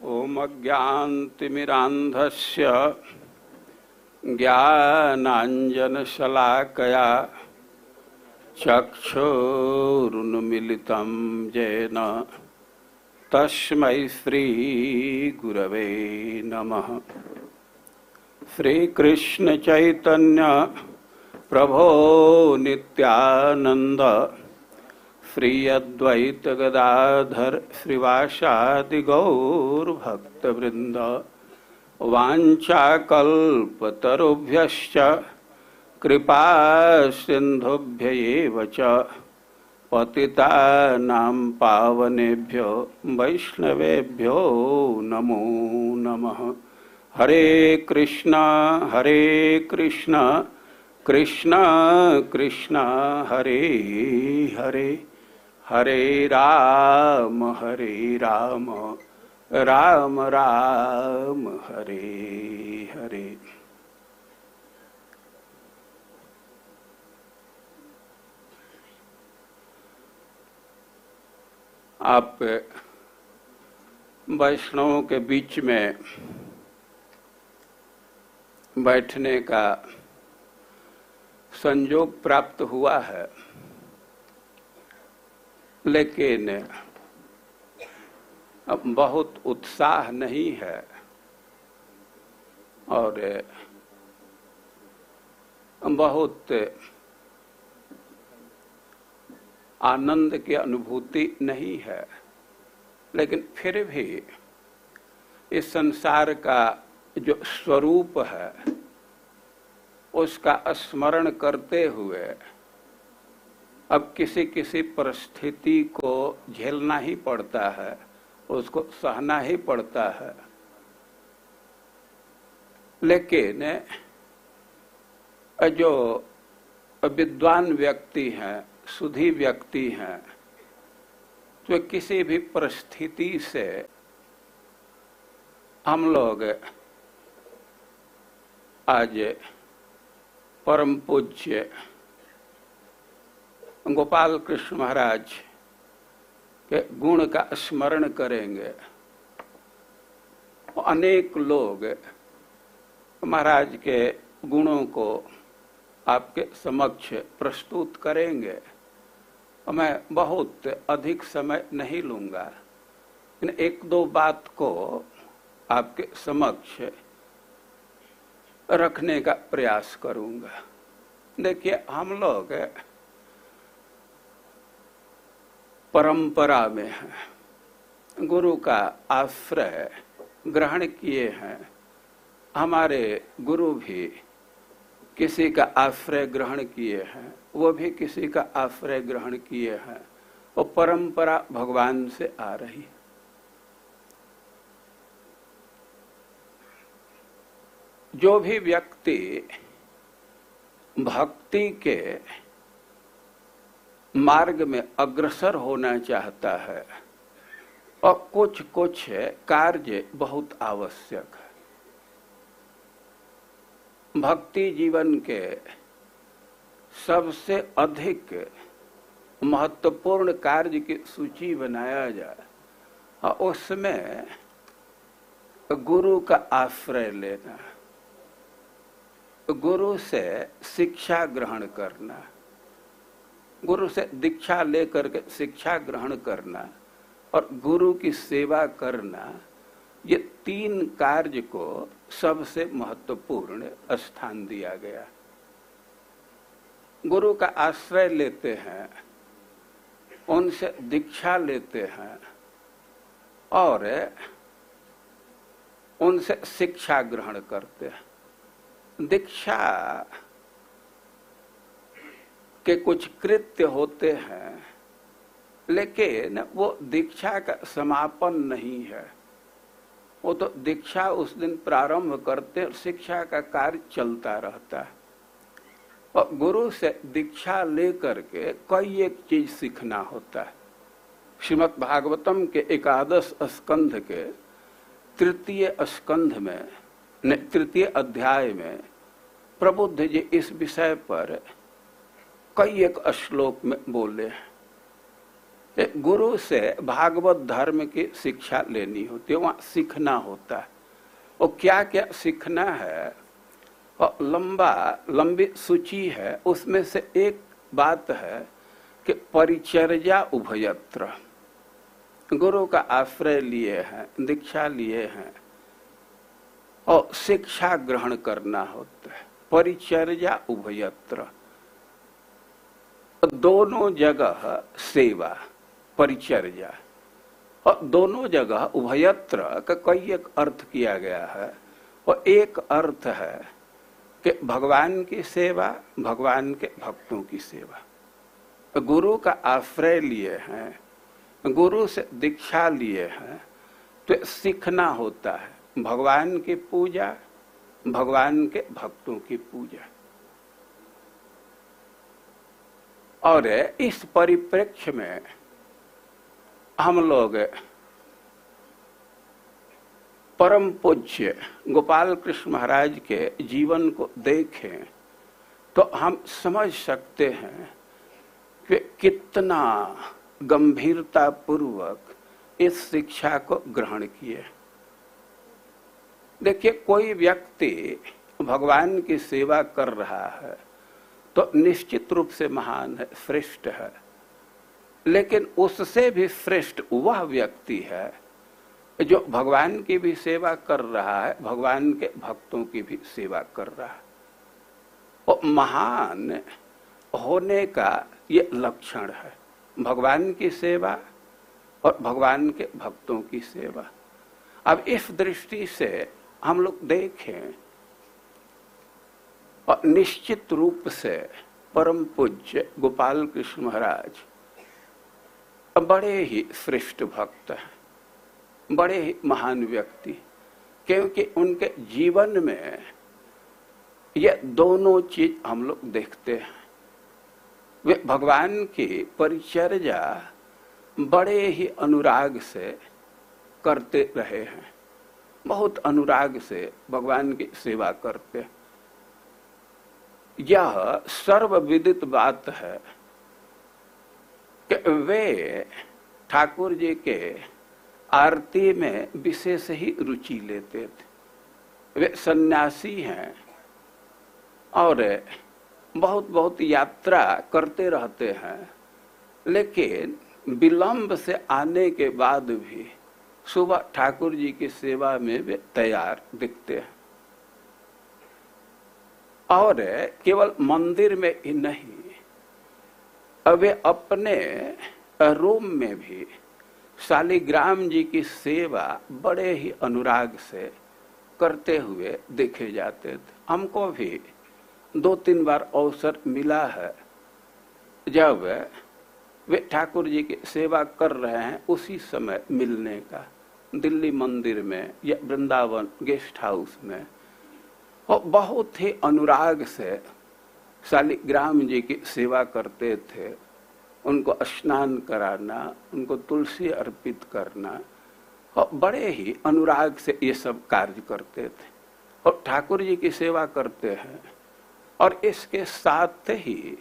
ओम अज्ञानतिमिरान्धस्य ज्ञानाञ्जनशलाकया चक्षुरुन्मीलितं येन तस्मै श्रीगुरवे नमः। श्रीकृष्ण चैतन्य प्रभो नित्यानंद श्री अद्वैत गदाधर श्रीवासादि गौर भक्तवृंद वाञ्छाकल्पतरुभ्यश्च कृपा सिन्धुभ्य च पतितानां पावनेभ्यो वैष्णवेभ्यो नमो नमः। हरे कृष्ण कृष्ण कृष्ण हरे हरे, हरे राम राम राम हरे हरे। आप वैष्णवों के बीच में बैठने का संयोग प्राप्त हुआ है, लेकिन अब बहुत उत्साह नहीं है और बहुत आनंद की अनुभूति नहीं है। लेकिन फिर भी इस संसार का जो स्वरूप है उसका स्मरण करते हुए अब किसी किसी परिस्थिति को झेलना ही पड़ता है, उसको सहना ही पड़ता है। लेकिन जो विद्वान व्यक्ति हैं, सुधी व्यक्ति हैं, जो किसी भी परिस्थिति से हम लोग आज परम पूज्य गोपाल कृष्ण महाराज के गुण का स्मरण करेंगे। अनेक लोग महाराज के गुणों को आपके समक्ष प्रस्तुत करेंगे। मैं बहुत अधिक समय नहीं लूंगा, लेकिन एक दो बात को आपके समक्ष रखने का प्रयास करूंगा। देखिए, हम लोग परंपरा में हैं, गुरु का आश्रय ग्रहण किए हैं। हमारे गुरु भी किसी का आश्रय ग्रहण किए हैं, वो भी किसी का आश्रय ग्रहण किए हैं। वो परंपरा भगवान से आ रही है। जो भी व्यक्ति भक्ति के मार्ग में अग्रसर होना चाहता है और कुछ कुछ कार्य बहुत आवश्यक है। भक्ति जीवन के सबसे अधिक महत्वपूर्ण कार्य की सूची बनाया जाए और उसमें गुरु का आश्रय लेना, गुरु से शिक्षा ग्रहण करना, गुरु से दीक्षा लेकर के शिक्षा ग्रहण करना और गुरु की सेवा करना, ये तीन कार्य को सबसे महत्वपूर्ण स्थान दिया गया। गुरु का आश्रय लेते हैं, उनसे दीक्षा लेते हैं और उनसे शिक्षा ग्रहण करते हैं। दीक्षा के कुछ कृत्य होते हैं, लेकिन वो दीक्षा का समापन नहीं है। वो तो दीक्षा उस दिन प्रारंभ करते और शिक्षा का कार्य चलता रहता है। और गुरु से दीक्षा लेकर के कई एक चीज सीखना होता है। श्रीमद् भागवतम के 11 स्कंध के तृतीय स्कंध में, तृतीय अध्याय में प्रबुद्ध जी इस विषय पर कई एक श्लोक में बोले हैं। गुरु से भागवत धर्म की शिक्षा लेनी होती है, वहां सीखना होता है। और क्या क्या सीखना है, और लंबी सूची है। उसमें से एक बात है कि परिचर्या उभयत्र, गुरु का आश्रय लिए हैं, दीक्षा लिए हैं और शिक्षा ग्रहण करना होता है। परिचर्या उभयत्र, दोनों जगह सेवा, परिचर्या, और दोनों जगह उभयत्र का कई एक अर्थ किया गया है। और एक अर्थ है कि भगवान की सेवा, भगवान के भक्तों की सेवा। गुरु का आश्रय लिए हैं, गुरु से दीक्षा लिए हैं, तो सीखना होता है भगवान की पूजा, भगवान के भक्तों की पूजा। और इस परिप्रेक्ष्य में हम लोग परम पूज्य गोपाल कृष्ण महाराज के जीवन को देखें तो हम समझ सकते हैं कि कितना गंभीरता पूर्वक इस शिक्षा को ग्रहण किए। देखिए, कोई व्यक्ति भगवान की सेवा कर रहा है तो निश्चित रूप से महान है, श्रेष्ठ है। लेकिन उससे भी श्रेष्ठ वह व्यक्ति है जो भगवान की भी सेवा कर रहा है, भगवान के भक्तों की भी सेवा कर रहा है। और महान होने का ये लक्षण है, भगवान की सेवा और भगवान के भक्तों की सेवा। अब इस दृष्टि से हम लोग देखें, और निश्चित रूप से परम पूज्य गोपाल कृष्ण महाराज बड़े ही श्रेष्ठ भक्त हैं, बड़े ही महान व्यक्ति, क्योंकि उनके जीवन में ये दोनों चीज हम लोग देखते हैं। वे भगवान की परिचर्या बड़े ही अनुराग से करते रहे हैं, बहुत अनुराग से भगवान की सेवा करते हैं। यह सर्वविदित बात है कि वे ठाकुर जी के आरती में विशेष ही रुचि लेते थे। वे सन्यासी हैं और बहुत बहुत यात्रा करते रहते हैं, लेकिन विलंब से आने के बाद भी सुबह ठाकुर जी की सेवा में वे तैयार दिखते हैं। और केवल मंदिर में ही नहीं, वे अपने रूम में भी शालिग्राम जी की सेवा बड़े ही अनुराग से करते हुए देखे जाते थे। हमको भी 2-3 बार अवसर मिला है जब वे ठाकुर जी की सेवा कर रहे हैं, उसी समय मिलने का, दिल्ली मंदिर में या वृंदावन गेस्ट हाउस में। और बहुत ही अनुराग से शालिग्राम जी की सेवा करते थे, उनको स्नान कराना, उनको तुलसी अर्पित करना, और बड़े ही अनुराग से ये सब कार्य करते थे और ठाकुर जी की सेवा करते हैं। और इसके साथ ही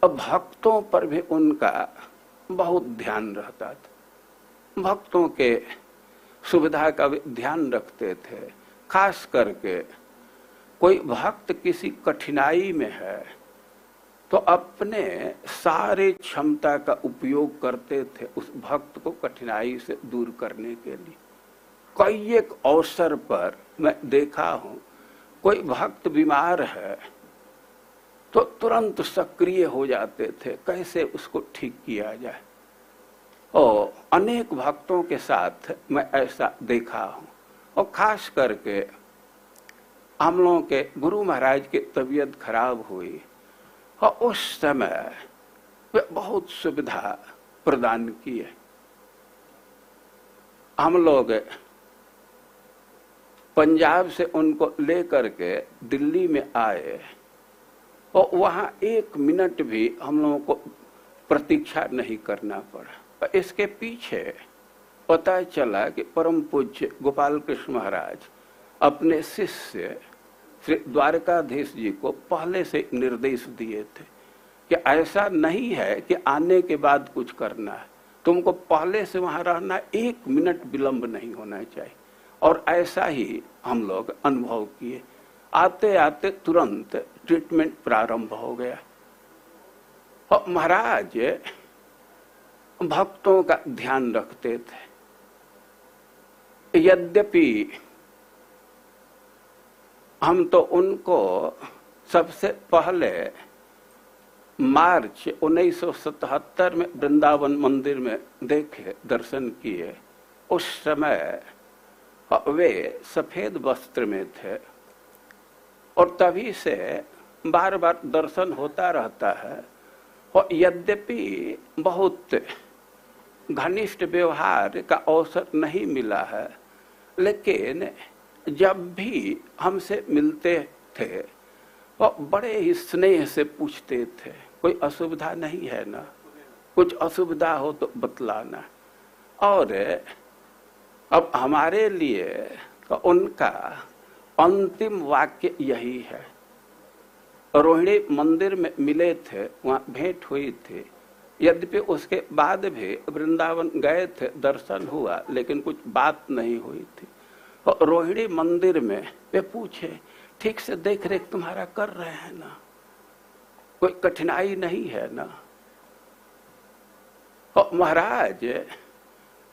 भक्तों पर भी उनका बहुत ध्यान रहता था, भक्तों के सुविधा का भी ध्यान रखते थे। खास करके कोई भक्त किसी कठिनाई में है तो अपने सारे क्षमता का उपयोग करते थे उस भक्त को कठिनाई से दूर करने के लिए। कई एक अवसर पर मैं देखा हूं, कोई भक्त बीमार है तो तुरंत सक्रिय हो जाते थे, कैसे उसको ठीक किया जाए। और अनेक भक्तों के साथ मैं ऐसा देखा हूं। और खास करके हम लोगों के गुरु महाराज की तबीयत खराब हुई और उस समय वे बहुत सुविधा प्रदान किए। हम लोग पंजाब से उनको लेकर के दिल्ली में आए और वहां 1 मिनट भी हम लोगों को प्रतीक्षा नहीं करना पड़ा। इसके पीछे पता चला कि परम पूज्य गोपाल कृष्ण महाराज अपने शिष्य श्री द्वारकाधीश जी को पहले से निर्देश दिए थे कि ऐसा नहीं है कि आने के बाद कुछ करना है, तुमको पहले से वहां रहना, 1 मिनट विलंब नहीं होना चाहिए। और ऐसा ही हम लोग अनुभव किए। आते आते तुरंत ट्रीटमेंट प्रारंभ हो गया। और महाराज भक्तों का ध्यान रखते थे। यद्यपि हम तो उनको सबसे पहले मार्च 1977 में वृंदावन मंदिर में देखे, दर्शन किए। उस समय वे सफेद वस्त्र में थे और तभी से बार बार दर्शन होता रहता है। और यद्यपि बहुत घनिष्ठ व्यवहार का अवसर नहीं मिला है, लेकिन जब भी हमसे मिलते थे और बड़े ही स्नेह से पूछते थे, कोई असुविधा नहीं है ना, कुछ असुविधा हो तो बतलाना। और अब हमारे लिए तो उनका अंतिम वाक्य यही है। रोहिणी मंदिर में मिले थे, वहां भेंट हुई थी। यद्यपि उसके बाद भी वृंदावन गए थे, दर्शन हुआ, लेकिन कुछ बात नहीं हुई थी। और रोहिणी मंदिर में वे पूछे, ठीक से देख रेख तुम्हारा कर रहे हैं ना, कोई कठिनाई नहीं है ना। और महाराज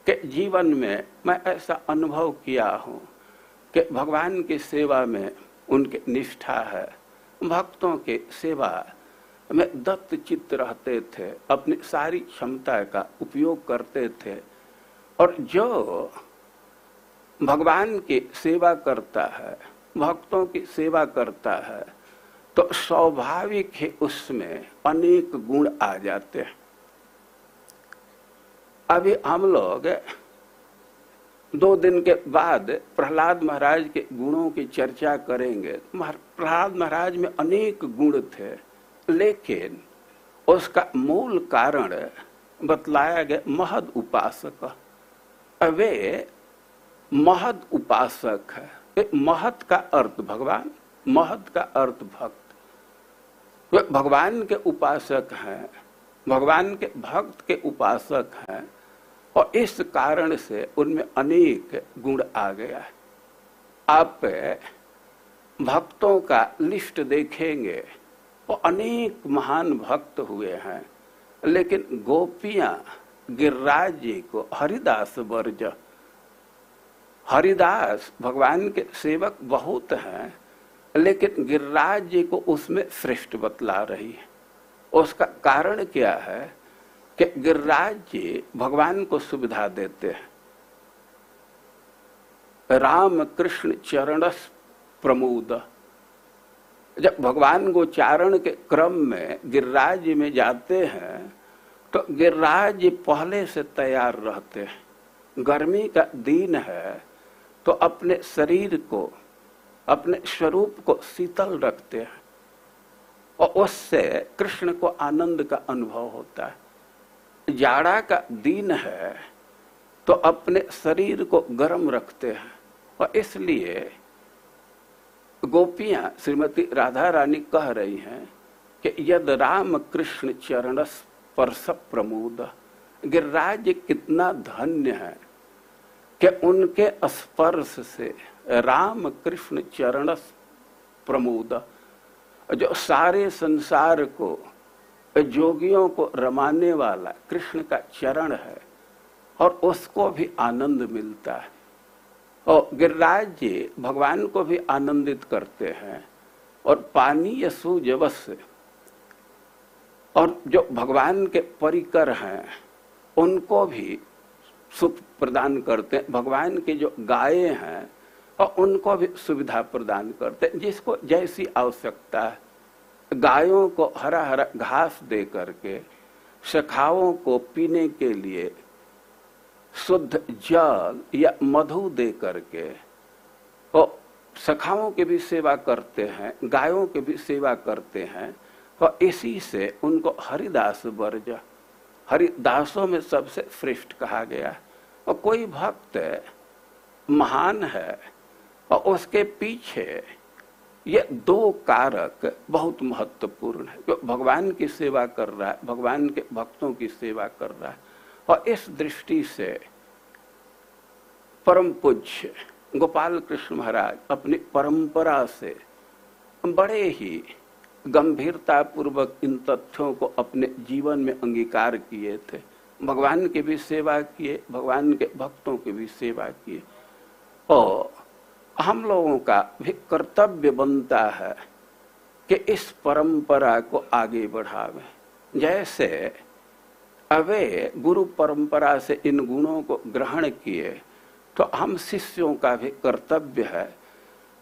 के जीवन में मैं ऐसा अनुभव किया हूं कि भगवान की सेवा में उनके निष्ठा है। भक्तों के सेवा में दत्त चित्त रहते थे, अपनी सारी क्षमता का उपयोग करते थे। और जो भगवान की सेवा करता है, भक्तों की सेवा करता है, तो स्वाभाविक ही उसमें अनेक गुण आ जाते हैं। अभी हम लोग 2 दिन के बाद प्रहलाद महाराज के गुणों की चर्चा करेंगे। प्रहलाद महाराज में अनेक गुण थे, लेकिन उसका मूल कारण बतलाया गया महद उपासक। वे महद उपासक है। महद का अर्थ भगवान, महद का अर्थ भक्त। वे भगवान के उपासक हैं, भगवान के भक्त के उपासक हैं। और इस कारण से उनमें अनेक गुण आ गया है। आप भक्तों का लिस्ट देखेंगे, वो अनेक महान भक्त हुए हैं, लेकिन गोपियां गिरिराज जी को हरिदास वर्ज, हरिदास भगवान के सेवक बहुत हैं, लेकिन गिरिराज जी को उसमें श्रेष्ठ बतला रही है। उसका कारण क्या है कि गिरिराज जी भगवान को सुविधा देते हैं। राम कृष्ण चरणस प्रमोद, जब भगवान गोचारण के क्रम में गिरिराज जी में जाते हैं तो गिरिराज जी पहले से तैयार रहते हैं। गर्मी का दिन है तो अपने शरीर को, अपने स्वरूप को शीतल रखते हैं और उससे कृष्ण को आनंद का अनुभव होता है। जाड़ा का दिन है तो अपने शरीर को गर्म रखते हैं। और इसलिए गोपियां श्रीमती राधा रानी कह रही हैं कि यद राम कृष्ण चरण स्पर्श प्रमोद, गिरिराज कितना धन्य है कि उनके स्पर्श से राम कृष्ण चरण प्रमोद, जो सारे संसार को, जोगियों को रमाने वाला कृष्ण का चरण है और उसको भी आनंद मिलता है। और गिरिराज जी भगवान को भी आनंदित करते हैं और पानी सुजवस, और जो भगवान के परिकर हैं उनको भी सुख प्रदान करते हैं। भगवान के जो गाये हैं और उनको भी सुविधा प्रदान करते हैं, जिसको जैसी आवश्यकता है। गायों को हरा हरा घास दे करके, सखाओं को पीने के लिए शुद्ध जल या मधु दे करके, वो सखाओं की भी सेवा करते हैं, गायों की भी सेवा करते हैं, और इसी से उनको हरिदास वर्ज, हरिदासों में सबसे श्रेष्ठ कहा गया। और कोई भक्त महान है और उसके पीछे ये दो कारक बहुत महत्वपूर्ण है। जो भगवान की सेवा कर रहा है, भगवान के भक्तों की सेवा कर रहा है, और इस दृष्टि से परम पूज्य गोपाल कृष्ण महाराज अपनी परंपरा से बड़े ही गंभीरता पूर्वक इन तथ्यों को अपने जीवन में अंगीकार किए थे। भगवान की भी सेवा किए, भगवान के भक्तों की भी सेवा किए, और हम लोगों का भी कर्तव्य बनता है कि इस परंपरा को आगे बढ़ावें। जैसे वे गुरु परंपरा से इन गुणों को ग्रहण किए, तो हम शिष्यों का भी कर्तव्य है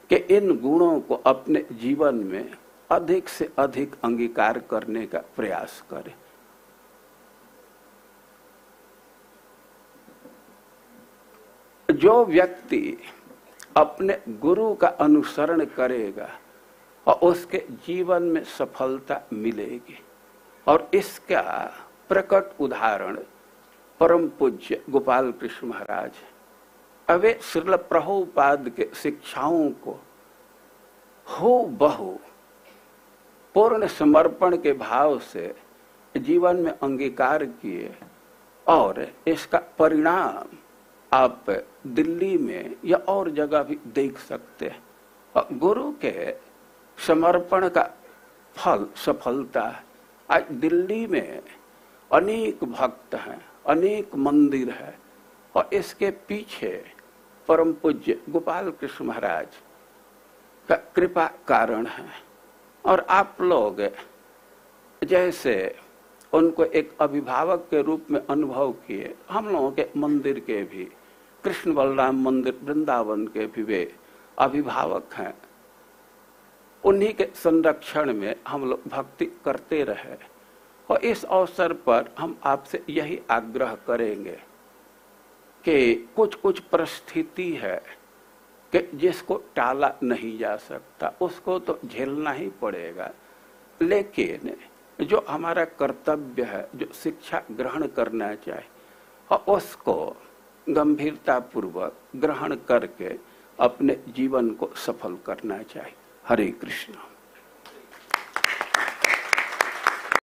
कि इन गुणों को अपने जीवन में अधिक से अधिक अंगीकार करने का प्रयास करें। जो व्यक्ति अपने गुरु का अनुसरण करेगा और उसके जीवन में सफलता मिलेगी, और इसका प्रकट उदाहरण परम पूज्य गोपाल कृष्ण महाराज है। वे श्रील प्रभुपाद के शिक्षाओं को हूबहू पूर्ण समर्पण के भाव से जीवन में अंगीकार किए, और इसका परिणाम आप दिल्ली में या और जगह भी देख सकते हैं। और गुरु के समर्पण का फल सफलता है। आज दिल्ली में अनेक भक्त हैं, अनेक मंदिर है, और इसके पीछे परम पूज्य गोपाल कृष्ण महाराज का कृपा कारण है। और आप लोग जैसे उनको एक अभिभावक के रूप में अनुभव किए, हम लोगों के मंदिर के भी, कृष्ण बलराम मंदिर वृंदावन के भी वे अभिभावक हैं। उन्हीं के संरक्षण में हम लोग भक्ति करते रहे, और इस अवसर पर हम आपसे यही आग्रह करेंगे कि कुछ कुछ परिस्थिति है कि जिसको टाला नहीं जा सकता, उसको तो झेलना ही पड़ेगा। लेकिन जो हमारा कर्तव्य है, जो शिक्षा ग्रहण करना चाहिए, और उसको गंभीरता पूर्वक ग्रहण करके अपने जीवन को सफल करना चाहिए। हरे कृष्ण।